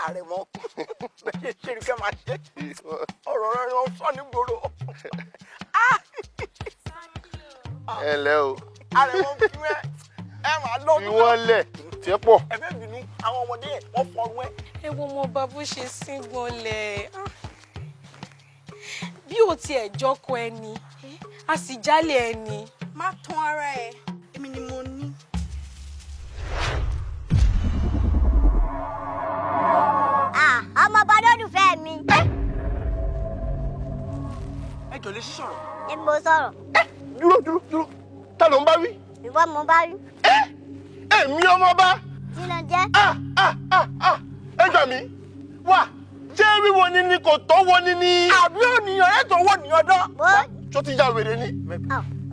àrẹ̀mọ ṣe rí kẹ́ máa ṣe ọ̀rọ̀ rẹ̀ ló ń sọ ní gbòòrò. ẹ ǹlẹ́ o. àrẹ̀mọ kí wẹ́ ẹ máa lọ. ìwọ́n lẹ̀ tí ẹ pọ̀. ẹ fẹ́ bínú àwọn ọmọdé yẹn wọ́n fọrún ẹ. ẹ wo ọmọ bàbá ṣe síngbọnlẹ̀ bí o tiẹ̀ jọkọ ẹni a sì jálẹ̀ ẹni. má tán ara ẹ èmi ni mo ní. ọmọ bọ́dọ̀dùfẹ́ mi. ẹ jọ lè ṣí sọ̀rọ̀. ni mo sọ̀rọ̀. dúró ta ló ń bá wí. ìwọ mo bá rí. èmi ọmọ bá. kí ló jẹ́. ẹ gbà mí wá ṣé wíwo ni ni kò tọ́wọ́ ni ni. àbí ònìyàn ẹ̀ tó wọ́ nìyàn dán. tó ti ya wèrè ni.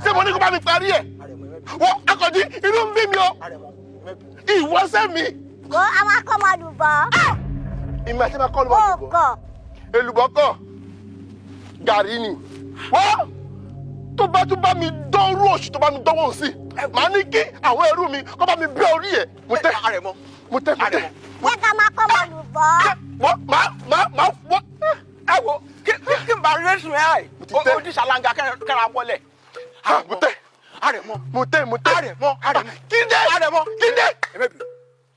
ṣé mo ní kó bá mi parí ẹ̀. wọ́n akọ̀jí inú ń bí mi o. ìwọ́sẹ̀ mi. wo àwọn akọ́mọdù bọ̀. ìmọ̀ àti máa kọ́ ló máa dùn bọ̀. èlùbọ́ kọ̀ gàrí ni. wọ́n tó bá mi dánrú òṣù tó bá mi dánwò sí màá ní kí àwọn ẹrú mi kó bá mi bẹ́ orí ẹ̀. mo tẹ́ wọ́n ká máa kọ́mọdù bọ̀. wọ́n máa ẹ wo kí n bá rí ẹsùn ẹ o di ṣàlàngà kẹra bọ́lẹ̀. mo tẹ́ àrẹ̀mọ kíndé. ẹ bẹ bínú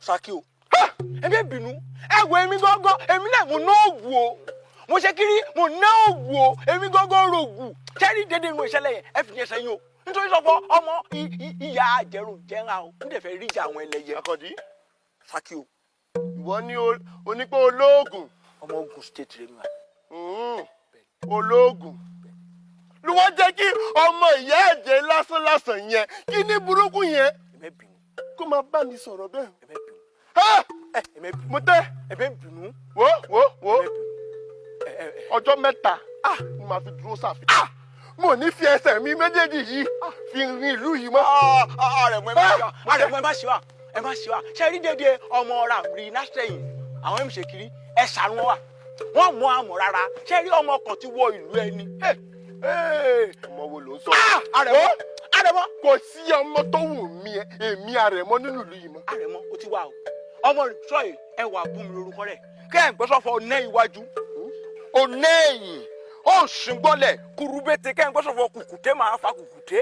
Saki o ẹ bẹ bínú ẹ wo èmi gángan èmi náà mo ná ògùn o mo ṣe kiri mo ná ògùn o èmi gángan rògùn kẹ́rì dédé inú ìṣẹ̀lẹ̀ yẹn ẹ fi yẹn sẹ́yìn o nítorí sọ fún ọmọ ìyá àjẹrò jẹ́ra o n dẹ̀ fẹ́ rí ìjà àwọn ẹlẹ́yẹ. akọ̀jí Saki o ìwọ ní onípò olóògùn. ọmọ Ògùn state rẹ mi wa. olóògùn ló wá jẹ́ kí ọmọ ìyá ẹ̀jẹ̀ lásán yẹn kí ní burúkú yẹn ẹ bínú kó máa bá mi sọ̀rọ̀ bẹ́ẹ̀. ẹ bínú mo tẹ́ ẹ bínú wo ọjọ́ mẹ́ta ni màá fi dúró sáfì. mo ní fi ẹsẹ̀ mi méjèèjì yìí fi rin ìlú yìí mọ́. àrẹ̀mọ ẹ má ṣe wa ṣe rí dédé ọmọ ọ̀ra rí násìtẹ̀yìn àwọn ẹ̀mí ṣe kiri ẹ ṣàrùn wa wọ́n mọ àmọ̀ rárá ṣe rí ọmọ kan tí wọ ìlú ẹni. ọmọ wo ló ń sọ. àrẹ̀mọ kò sí ọmọ tó wù mí èmi àrẹ̀mọ nínú ìlú yìí mọ́. àrẹ̀mọ o ti wá o ọmọ sọ yìí ẹ wà bú mi lórúkọ rẹ kẹ́ ẹ̀ ń gbọ́sọ̀ fọ ọ̀nà iwájú ọ̀nà ẹ̀yìn ó ń ṣùgbọ́lẹ̀ kùrùbẹ́tẹ̀ kẹ́ ẹ̀ ń gbọ́sọ̀ fọ kùkùté máa fa kùkùté.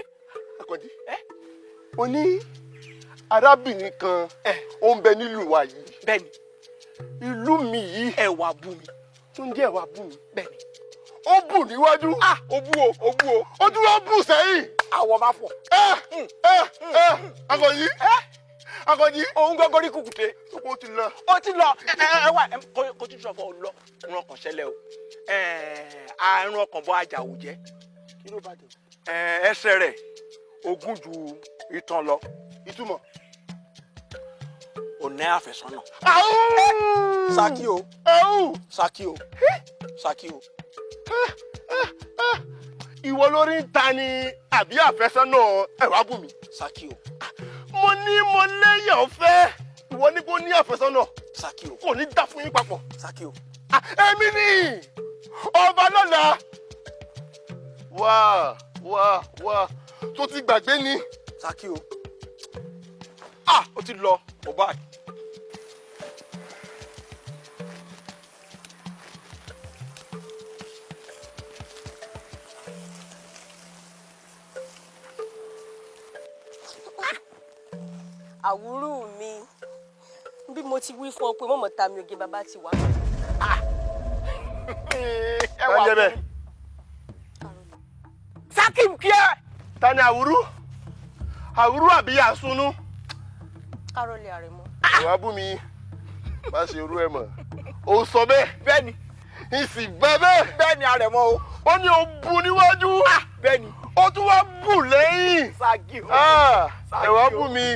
akọ̀jí o ní arábìnrin kan ó ń bẹ nílùú wa yìí. bẹ́ẹ̀ni ìlú mi yìí ẹ wà bú mi tó ń jẹ́ ẹ̀wà bú mi. bẹ́ẹ̀ni ó bù níwájú. ó bú o ó tún wá bù sẹ́yìn. àwọ̀ máa fọ̀. akọ̀jí òun gbọ́ngàn rí kùkùté. ó ti lọ. ẹ wà kó tún sọ̀fọ̀ lọ ràn kàn ṣẹlẹ̀ o àrùn ọkàn bọ́ ajáwò jẹ́ kí ló bá dé. ẹsẹ̀ rẹ̀ ogún ju ìtàn lọ. ìtumọ̀. ọ̀nà àfẹ́sọ́nà. Saki o Saki o Saki o. ìwọ lórí ń ta ni àbí àfẹ́sọ́nà ẹ̀wà bù mí. Saki o. mo ní mo léyàn ọ̀fẹ́ ìwọ ní kó ní àfẹ́sọ́nà. Saki o. kò ní dá fún yín papọ̀. Saki o. èmi ni ọba lọ́la. wá tó ti gbàgbé ni. Saki o. ó ti lọ ọba. àwúrú mi bí mo ti wí fún ọ pé mọ̀mọ́ ta mi oge bàbá ti wá. ẹ wà jẹ́ bẹ́ẹ̀. Saki kí ẹ. ta ni àwúrú àbí àsunú. kárọ̀lì àrẹ̀mọ. ìwà bú mi má ṣe irú ẹ mọ̀ ó sọ bẹ́ẹ̀. bẹ́ẹ̀ni ìsì bẹ́ẹ̀. bẹ́ẹ̀ni àrẹ̀mọ o. ó ní o bu níwájú. bẹ́ẹ̀ni ó tún wá bù lẹ́yìn. Saki o. ẹ̀wà bú mi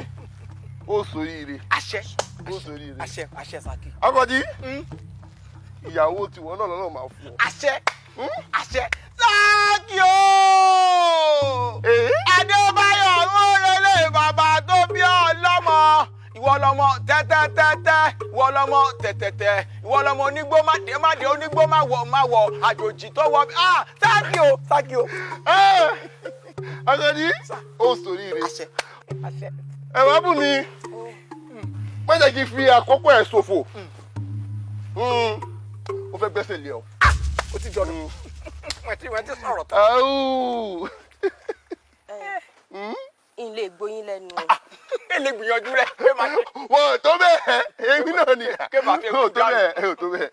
ó ṣoríire. àṣẹ ó ṣoríire. àṣẹ Saki. akọ̀jí ìyàwó tiwọn náà lọ́nà máa fún ọ. àṣẹ Saki o. Adébáyọ̀ Mọ́rẹ́lẹ̀ bàbá tó bí ọlọ́mọ ìwọ lọmọ tẹ́tẹ́tẹ́tẹ́ ìwọ lọmọ tẹ̀tẹ̀tẹ̀ ìwọ lọmọ onígbó má dé onígbó má wọ̀ àjòjì tó wọ Saki o. akọ̀jí ó ṣoríire. àṣẹ. ẹ̀wà bú mi má jẹ́ kí n fi àkókò ẹ̀ ṣòfò ó fẹ́ gbẹ́sẹ̀ lé ọ. Ó ti dọ̀nù. Wọ́n ti sọ̀rọ̀ tán. Áú. n lè gbóyin lẹ́nu. Èlé gbìyànjú rẹ̀. Wọ́n tó bẹ́ẹ̀ èmi náà ni. Ké máa fi Ó tó bẹ́ẹ̀ ó tó bẹ́ẹ̀.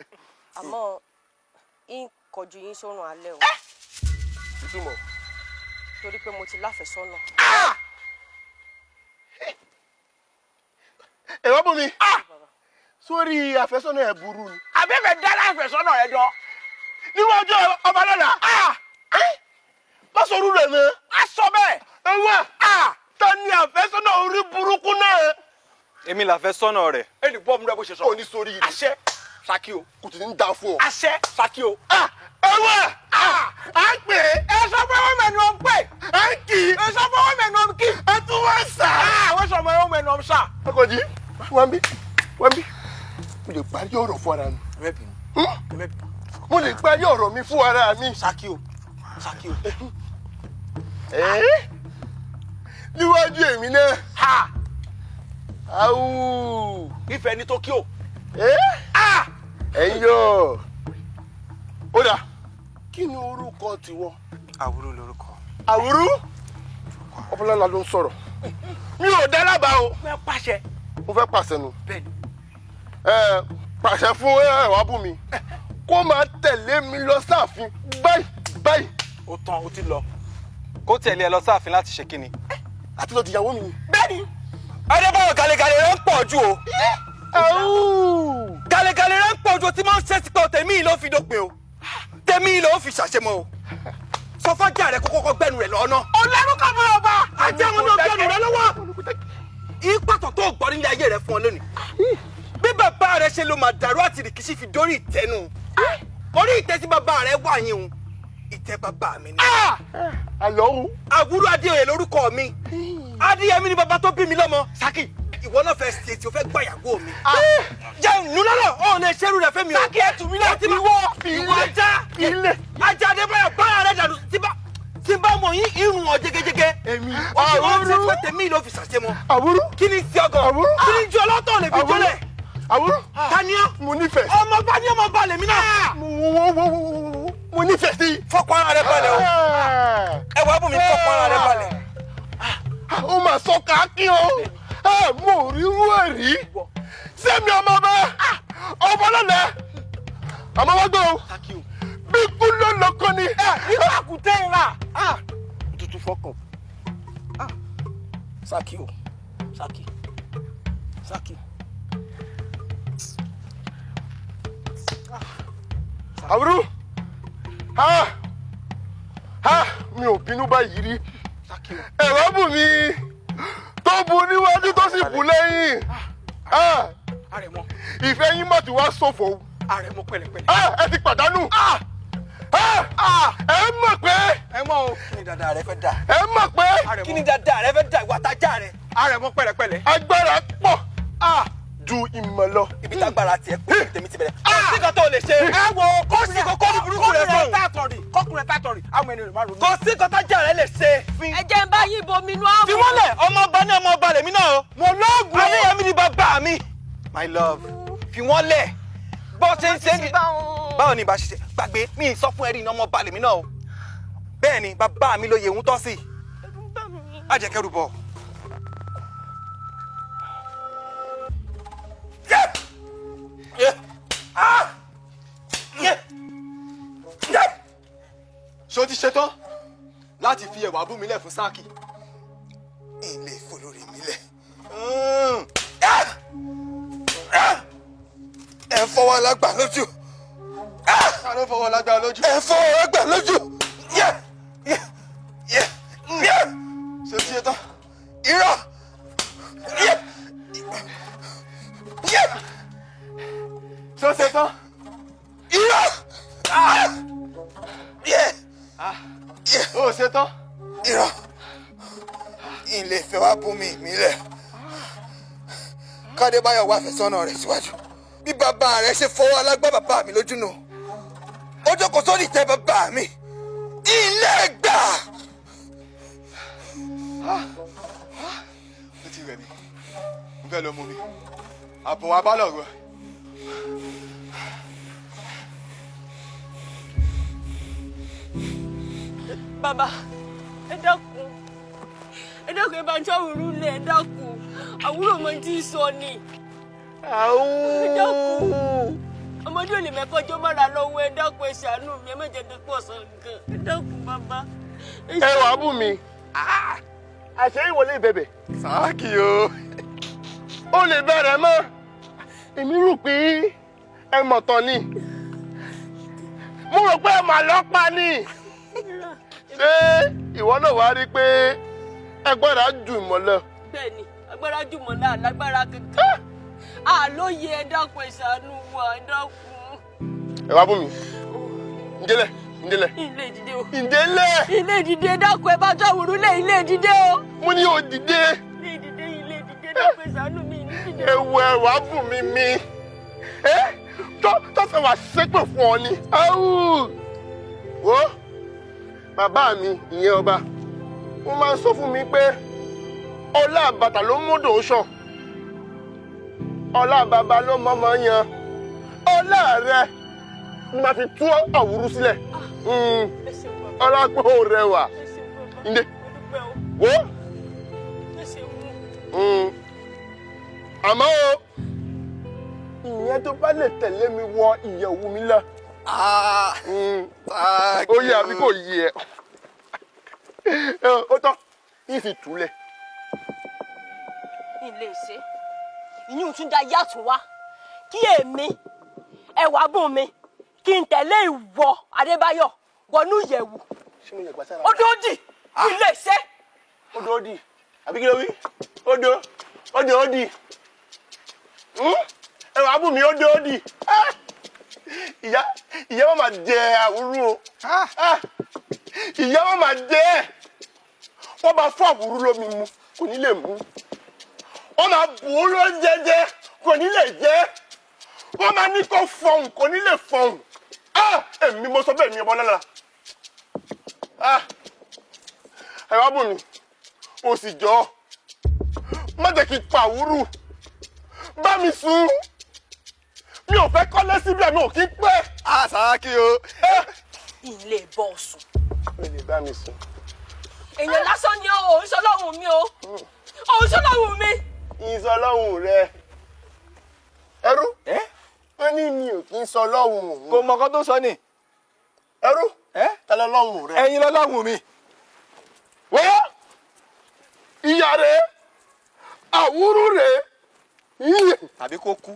Àmọ́ n kọjú yín sórun alẹ́ o. Ìtumọ̀. Torí pé mo ti láfẹ̀sọ́nà. Ẹ̀rọ bù mi. Sórí àfẹ́sọ́nà ẹ̀ burú ni. Abẹ́fẹ́ dá láfẹ̀sọ́nà rẹ̀ jọ. Níwájú ọba lọ́la. Má sọ̀rọ̀ rẹ̀ mọ́. A sọ bẹ́ẹ̀. Ẹ̀wọ̀n. Ta ni àfẹ́sọ́nà orí burúkú náà? Èmi làfẹ́sọ́nà rẹ̀. Ẹni bọ́ mu rẹ̀ bó ṣe sọ. Ó ní sórí yìí. Àṣẹ. Saki o. Kò tí ń da fún ọ. Àṣẹ. Saki o. Ẹ̀wọ̀n. À ń pè é. Ẹ sọ pé wọ́n mẹ́nu ọ̀n pè. À ń kì í. Ẹ sọ pé wọ́n mẹ́nu ọ̀n kì. Ẹ tún wá sà. Àwọn sọ pé wọ́n mẹ́nu ọ̀n sà. Akọ̀jí, wọ́n bí. Mo lè parí ọ̀rọ̀ fún ara mi. Mo lè parí ọ̀rọ̀ mi fún ara mi. Saki o. Saki o. Níwájú èmi náà. Ha. Áwù. Ìfẹ́ ní Tokyo. Ẹ̀yin yọ. Ó dà, kí ni orúkọ tiwọ? Àwúrú lorúkọ. Àwúrú? Ọpọlọ́lá ló ń sọ̀rọ̀. Mi ò dá lábàá o. Fẹ́ pàṣẹ. Mo fẹ́ pàṣẹ nu. Bẹ́ẹ̀ni. Pàṣẹ fún Awobona kó máa tẹ̀lé mi lọ sáàfin báyìí. Ó tán, ó ti lọ. Kó tẹ̀lé ẹ lọ sáàfin láti ṣe kíni. Àti lọ dìyàwó mi ni. Bẹ́ẹ̀ni. Adébọ̀wọ̀ gàlẹ́gàlẹ́ rẹ̀ ń pọ̀ jù o. Áwù. Gàlẹ́gàlẹ́ rẹ̀ ń pọ̀ jù o tí máa ń ṣe sí pé o tèmi ló fi dópin o. Tèmi ló fi ṣàṣemọ́ o. Sọ fọ́jà rẹ̀ kó kọ́kọ́ gbẹ́nu rẹ̀ lọ́nà. Ọlọ́rùkọ fún ọba. Ajá wọn náà gbẹ́nu rẹ̀ lọ́wọ́. Ìpàtọ̀ tó gbọ́ nílé ayé rẹ̀ fún ọ lónìí. Bí bàbá rẹ̀ ṣe ló máa dàrú àti rìkíṣí fi dórí ìtẹ́nu. Orí ìtẹ́ tí bàbá rẹ̀ wà yín o. Ìtẹ́ bàbá mi ni. Àlọ́. Àwúrú Adéoyè lórúkọ mi. Adéyẹmí ni bàbá tó bí mi lọ́mọ. Saki, ìwọ náà fẹ́ ṣe tí o fẹ́ gbàyàwó mi. Jẹun nulọ́lọ́ ọ̀ lè ṣerú rẹ̀ fẹ́mi o. Saki ẹ̀ tù mí láti ìwọ ajá. Ajá Adébáyọ̀ báyà rẹ̀ dànù tí bá mọ̀ yín irun ọ̀ jẹgẹjẹgẹ. Èmi. Ó ṣe wọ́n ṣe pé tèmi ló fi ṣàṣemọ́. Àwúrú. Kí ni ti ọgọ? Kí ni ju ọlọ́tọ̀ lè fi jọlẹ̀? Àwúrú. Taniọ́. Mo nífẹ̀ẹ́. Ọmọ bá ní ọmọ bá lèmi náà. Mo nífẹ̀ẹ́ sí. Fọ́pọ̀ ara rẹ̀ balẹ̀ o. Ẹ wá bùn mi fọ́pọ̀ ara rẹ̀ balẹ̀. Ó mà sọ káàkiri o. Mo rí irú ẹ̀ rí. Sẹ́mi ọmọ bá ọmọ lọ́lẹ̀. Àmọ́ wá gbọ́ o. Bí kú ló lọ́kọ́ ni. Nígbà kùtẹ́ ń rà. Tutù fọkàn. Saki o. Saki. Saki. Àwúrú. Mi ò bínú báyìí rí. Ẹ̀rọ bù mí tó bu níwájú tó sì bù lẹ́yìn. Àrẹ̀mọ. Ìfẹ́ yín má ti wá ṣòfò. Àrẹ̀mọ pẹ̀lẹ́pẹ̀lẹ́. Ẹ ti pàdánù. Ẹ mọ̀ pé. Ẹ mọ̀ o. Kí ni dada rẹ fẹ́ dà? Ẹ mọ̀ pé. Kí ni dada rẹ fẹ́ dà ìwà tájà rẹ? Àrẹ̀mọ pẹ̀lẹ́pẹ̀lẹ́. Agbára pọ̀ ju ìmọ̀ lọ. Ibi tágbára tiẹ̀ kú tèmi ti bẹ̀rẹ̀. Kò sí kan tó lè ṣe. Ẹ wo Kò sí kókó ní burúkú rẹ fún. Kọkùnrin tàtọ̀rì. Àwọn ènìyàn máa ronú. Kò sí kan tájà rẹ lè ṣe. Ẹ jẹ́ ń bá yín bomi inú àwọ̀. Fi wọ́n lẹ̀, ọmọ ọba ní ọmọ ọba lèmi náà o. Mo lóògùn. Adéyẹmí ni bàbá mi. My love, fi wọ́n lẹ̀. Bó ṣe ń ṣe ní. Báwo ni ìbá ṣiṣẹ́? Gbàgbé mi sọ fún ẹ̀rí ní ọmọ ọba lèmi náà o. Bẹ́ẹ̀ ni bàbá mi ló yẹ òun tọ́ sí. Má jẹ́ kẹ́rù bọ̀. Ṣé o ti ṣetán láti fi ẹ̀wà bú mi lẹ̀ fún Saki? Ilé ìfolórí mi lẹ̀. Ẹ fọwọ́ lágbà lójú. Ta ló fọwọ́ lágbá lójú? Ẹ fọwọ́ lágbà lójú. Ṣé o ti ṣetán? Irọ́. Ṣé o ṣetán? Irọ́. O ṣetán? Irọ́. Ilé ìfẹ́ wa bú mi lẹ̀. Kádébáyọ̀ wá fẹ̀sọ́nà rẹ̀ síwájú. Bí bàbá rẹ̀ ṣe fọwọ́ alágbá bàbá mi lójú nù. Ó jókòó sórí ìtẹ́ bàbá mi. Ilé gbà. Ó ti rẹ̀ mí. Mo fẹ́ lọ mú mi. Àbọ̀ wa bá lọ̀rọ̀. Bàbá, ẹ dákun. Ẹ dákun ẹ bá ń ṣàwùrú lẹ̀ ẹ dákun. Àwúrò mọ tí ì sọ ni. Ẹ dákun. Ọmọdé ò lè mẹ́kọ́jọ́ mára lọ́wọ́ ẹ dákun ẹ ṣàánú mi ẹ mẹ́jẹ tó pọ̀ sàn gan. Ẹ dákun bàbá. Ẹ wàá bù mí. Àṣẹ ìwọlé ìbẹ̀bẹ̀. Sáàkì o. Ó lè bẹ̀rẹ̀ mọ́. Èmi rò pé ẹ mọ̀ tán ni. Mo rò pé ẹ mà lọ́pa ni. Ṣé ìwọ náà wá rí pé agbára jù mọ́ lọ? Bẹ́ẹ̀ni, agbára jù mọ́ náà lágbára kankan. Àlóye ẹ dákun ẹ ṣàánú wa ẹ dákun. Ẹ wá bù mí. Ǹdélẹ̀, ǹdélẹ̀. Ilé ìdìde o. Ǹdélẹ̀. Ilé ìdìde dákun ẹ bá ṣàwùrú lẹ̀ ilé ìdìde o. Mo ní o dìde. Ilé ìdìde dákun ẹ ṣàánú mi ní ìdìde. Ewu ẹ wá bù mí mi. Tọ́sẹ̀ wá ṣépè fún ọ ni. Wo bàbá mi ìyẹn ọba ó máa ń sọ fún mi pé ọlá àbàtà ló múdò ṣàn ọlá bàbá ló mọ́mọ́ yan ọlá rẹ ni màá fi tú àwùrú sílẹ̀ ọlá pé ó rẹwà ǹdẹ wo àmọ́ o ìyẹn tó bá lè tẹ̀lé mi wọ ìyẹ̀wù mi lọ. Ó yẹ àbí kò yẹ ó tán yìí sì túlẹ̀. Ilé ìṣe ìyún tún da yàtọ̀ wá kí èmi ẹwà bùn mi kí n tẹ̀lé ìwọ Adébáyọ̀ wọnú ìyẹ̀wù odòdì ilé ìṣe. Odòdì àbí kí ló wí odòdì ẹwà bùn mi odòdì. Ìyá wọn máa jẹ àwúrú o. Ìyá wọn máa jẹ wọ́n bá fún àwúrú lómi mu kò ní lè mú. Wọ́n máa bù ú lóúnjẹ jẹ kò ní lè jẹ. Wọ́n máa ní kó fọhùn kò ní lè fọhùn. Èmi mo sọ bẹ́ẹ̀ mi ọmọ lọ́la. Ẹ wá bù mí o sì jọ má jẹ́ kí n pa àwúrú bá mi sùn. Mi ò fẹ́ kọ́lé síbẹ̀ mi ò kí pẹ́. Sáàkì o. Ilé bọ́ọ̀sù. O lè bá mi sùn. Èèyàn lásán ni ó ń sọ lọ́hùn mi o. Ó ń sọ lọ́hùn mi. Ìsọ lọ́hùn rẹ. Ẹrú. Wọ́n ní mi ò kí ń sọ lọ́hùn òun. Kò mọ̀ kan tó sọ ni. Ẹrú. Ta lọ lọ́hùn rẹ. Ẹ̀yin lọ lọ́hùn mi. Wọ́n ìyá rẹ̀ àwúrú rẹ̀. Tàbí kó kú.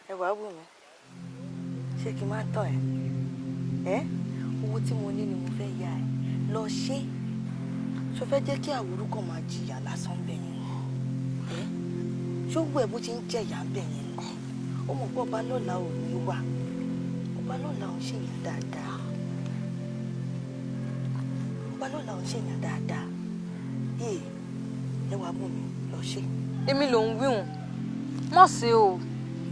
Ẹ wá wù mí ṣé kí n má tàn ẹ́ owó tí mo ní ni mo fẹ́ yá ẹ lọ ṣe ṣó fẹ́ jẹ́ kí àwòrú kan máa jìyà lásán bẹ̀ yẹn ṣó gbọ́ ẹ bó ti ń jẹ̀yà bẹ̀ yẹn ó mọ̀ pé ọba lọ́la ò ní wà ọba lọ́la ò ń ṣèyàn dáadáa ọba lọ́la ò ń ṣèyàn dáadáa ẹ wá wù mí lọ ṣe. Èmi ló ń wíhùn mọ̀ sí o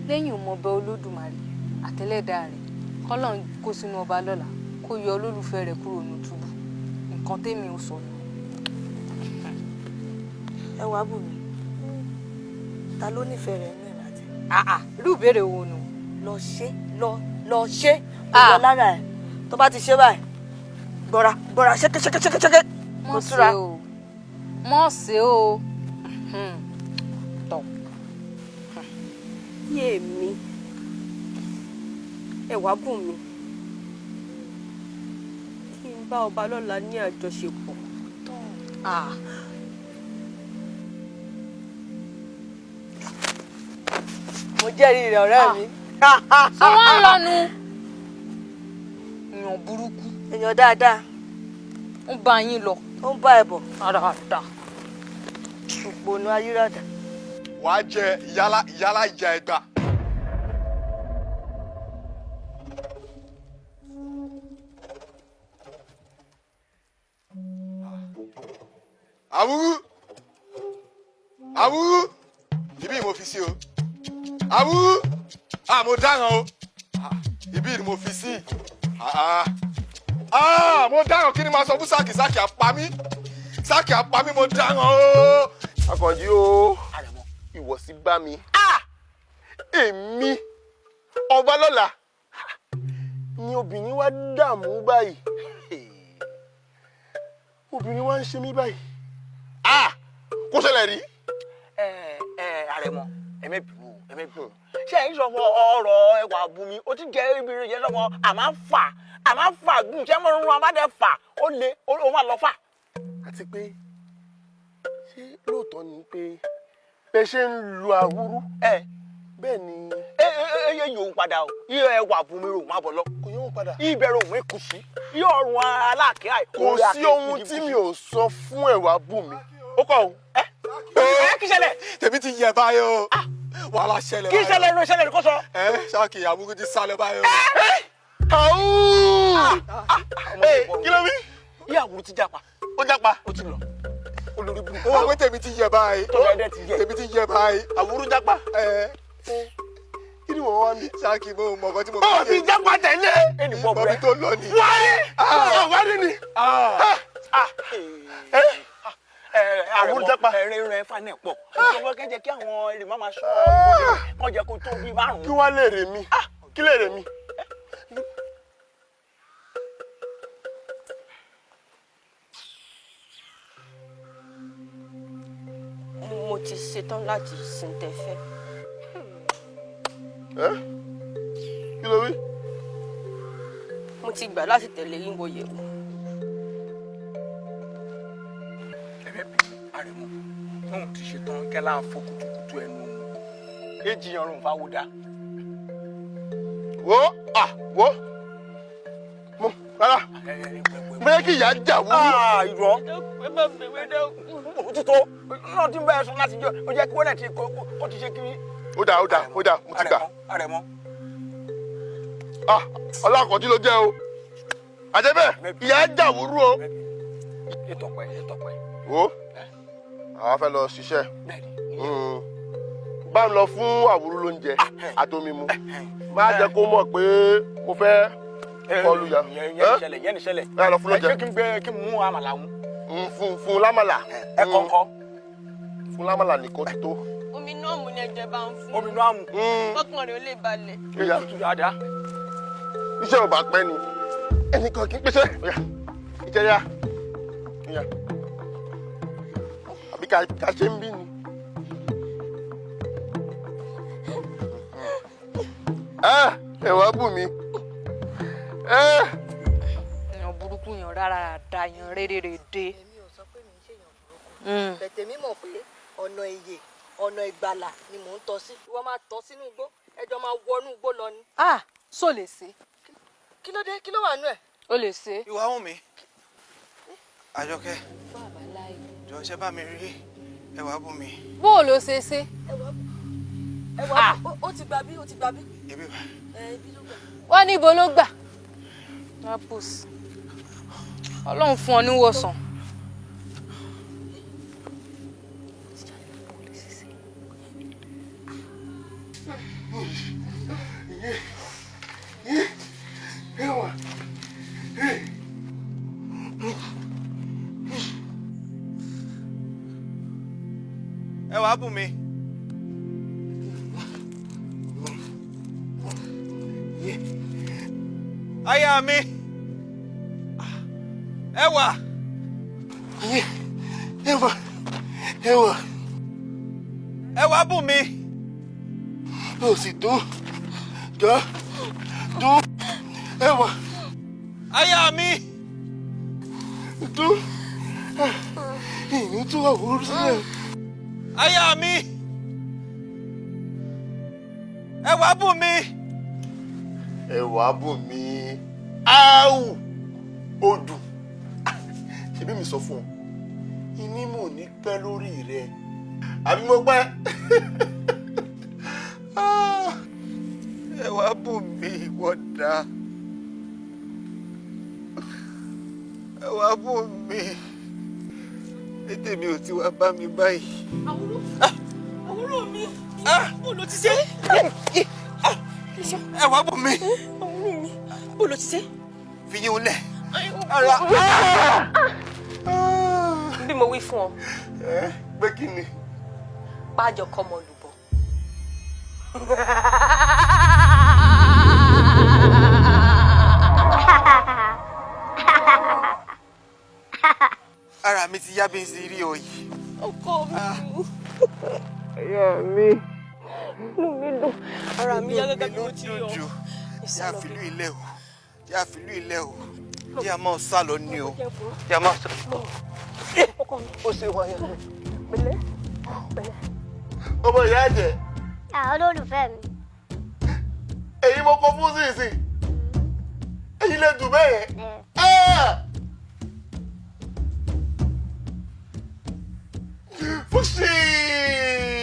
lẹ́yìn ọmọọba Olódùmarè àtẹlẹ́dàá rẹ̀ kọ́lọ́n kó sínú ọba lọ́la kó yọ olólùfẹ́ rẹ̀ kúrò ní túbú nǹkan tèmi ò sọ nù. Ẹ wá bù mí ta ló nífẹ̀ẹ́ rẹ̀ nínú ìrìnàjò. Irú ìbéèrè wo nù. Lọ ṣe lọ ṣe lọ lára ẹ̀ tó bá ti ṣe báyìí gbọ́ra ṣẹ́kẹ́ṣẹ́kẹ́ṣẹ́kẹ́. Mọ̀ sí o. Tọ̀. Yé mi ẹwà bùn mi kí n bá ọba lọ́la ní àjọṣepọ̀. Mo jẹ́rìí rẹ̀ ọ̀rẹ́ mi. Ṣé wọ́n ń lọ́nu? Èèyàn burúkú. Èèyàn dáadáa. Ń bá yín lọ. Ó ń bá ẹ bọ̀. Àràdà. Òpònú ayírádà. Wàá jẹ ìyálà ìyá ẹgbà. Àwúrú ibi mo fi sí o. Àwúrú mo dáràn o. Ibi ni mo fi sí. Mo dáràn kí ni máa sọ fún Sáàkì Sáàkì apá mi mo dáràn o. Àkànjí o ìwọ sí bá mi èmi ọba lọ́la ni obìnrin wa dààmú báyìí obìnrin wa ń ṣe mí báyìí kó ṣẹlẹ̀ rí. Àrẹ̀mọ ẹ̀mẹ́bìnú ṣé ẹ̀yin sọ fún ọ̀rọ̀ ẹwà bùnmi ó ti jẹ́ ibi rẹ̀ yẹn sọ fún àmà fà gùn ṣé mo rún abádẹ́ fà ó lé ó máa lọ fà. àti pé ṣé lóòótọ́ ni pé bẹ́ẹ̀ ṣe ń lu àwúrú bẹ́ẹ̀ ni. eye yòó padà o iye ẹwà bùnmi rò má bọ̀ lọ kò yóò padà. ìbẹ̀rẹ̀ òun kù sí iye ọ̀run aláàkẹ́ àì. kò sí ohun tí mi ò sọ fún ẹwà bùnmi ó kọ́ o. kí ṣẹlẹ̀. tèmi ti yẹ báyìí o wàhálà ṣẹlẹ̀ kí ṣẹlẹ̀ ló ṣẹlẹ̀ kó sọ. Sáàkì àbúrò ti sálọ báyìí o. kí ló wí. iye àwùrú ti japa. ó jápa. ó ti lọ. olórí burúkú. ó wọ pé tèmi ti yẹ báyìí. tèmi ti yẹ báyìí. àwúrú jápa. kí ni wọ́n wá ní. Sáàkì mo mọ̀ ọkọ tí mo bá yẹ. ó ti jápa tẹ̀lé. ẹnì bọ̀ bẹ́ẹ̀. bọ́bí tó lọ ni. wárí ni. àwùrú jápa. ẹ̀rín rẹ̀ fà náà pọ̀. ìṣòro kẹ́jẹ́ kí àwọn èrè má máa sọ ọ́ jẹ́ kó tó bí márùn-ún. kí wá lè rè mí. kí lè rè mí. mo ti ṣetán láti sin tẹ̀fẹ́. kí ló wí. mo ti gbà láti tẹ̀lé yín wọ yẹ̀wò. Àrẹ̀mọ tóun ti ṣetán kẹ́lá ń fọ kùtùkùtù ẹnu èjì ọrùn fáwọdà. wo mo rárá bẹ́ẹ̀ kí ìyá jà wúrú. irọ́ òtítọ́ náà ti ń bẹ́ẹ̀ sọ láti jọ ó jẹ́ kí wọ́n náà ti kó ti ṣe kiri. ó dà mo ti gbà. Àrẹ̀mọ. ọlọ́kọ̀ọ́jú ló jẹ́ o àjẹbẹ́ ìyá jà wúrú o. ìtọ̀pẹ́. wo àwọn fẹ́ lọ ṣiṣẹ́ bá ń lọ fún àwúrú lóúnjẹ àtomi mu má jẹ́ kó mọ̀ pé mo fẹ́ kọlu ya. yẹn ni ṣẹlẹ̀. báyìí lọ fún lóúnjẹ. kí n mú àmàlà wọn. fún lámàlà. ẹ kọ̀ọ̀kan. fún lámàlà nìkan ti tó. omi náà mú ní ẹjẹ bá ń fún. omi náà mú. kọ́kàn rẹ̀ ó lè balẹ̀. ìyá tútù dáadáa. iṣẹ́ ò bá pẹ́ ni ẹnìkan kì í pèsè. ìjẹyà àbí ká ṣe ń bí ni. ẹ̀wọ̀n bù mí. èèyàn burúkú yàn rárá da yàn rédèrèdè. èmi ò sọ pé mi ń ṣèyàn burúkú bẹ̀tẹ̀ mi mọ̀ pé ọ̀nà ìyè ọ̀nà ìgbàlà ni mò ń tọ́ sí ìwọ máa tọ́ sínú igbó ẹjọ́ máa wọnú igbó lọ ni. so lè ṣe. kí ló dé kí ló wà nú ẹ̀. o lè ṣe. ìwà wù mí Àjọkẹ́ jọ ṣe bá mi rí ẹwà bù mí. bó o ló ṣe ṣe. ẹwà ó ti gbà bí ó ti gbà bí. ibi bá. ibi ló gbà. wọ́n níbo ló gbà. Ọlọ́run fún ọ níwòsàn. ẹwà bù mí. aya mi ẹwà. ẹwà bù mí. ó sì dún jọ dún ẹwà. aya mi. dún ìní tún àwòrán sílẹ̀. aya mi. ẹwà bù mí. ẹwà bù mí. áwù odù ṣebí mi sọ fún ọ ìní mò ní pẹ́ lórí rẹ àbí mo pẹ́. ẹwà bù mí wọ́dà. ẹwà bù mí. ètè mi ò ti wá bá mi báyìí. àwúrò mi. bó ló ti ṣe. ẹwà bù mí. àwúrò mi bó ló ti ṣe. fi yín lẹ̀. Bí mo wí fún ọ. Pé kí ni? Pájọ kọ́mọ lùbọ̀. Ara mi ti yá bí n sì rí o yìí. Ọkọ mi. Ẹyà mi. Inú mi dùn. Ara mi yá gẹ́gẹ́ bí mo ti rí ọ. Yá fìlú ilé o. Yá fìlú ilé o. Yá máa sá lọ ní o. Yá máa sá. Ọkọ mi. Ó ṣe wáyà. Pẹ̀lẹ́. Pẹ̀lẹ́. Ọmọ ìyá ẹ̀jẹ̀. Olólùfẹ́ mi. Èyí mo kọ fún sísìn. Èyí lè dùn bẹ́ẹ̀. Fúṣì.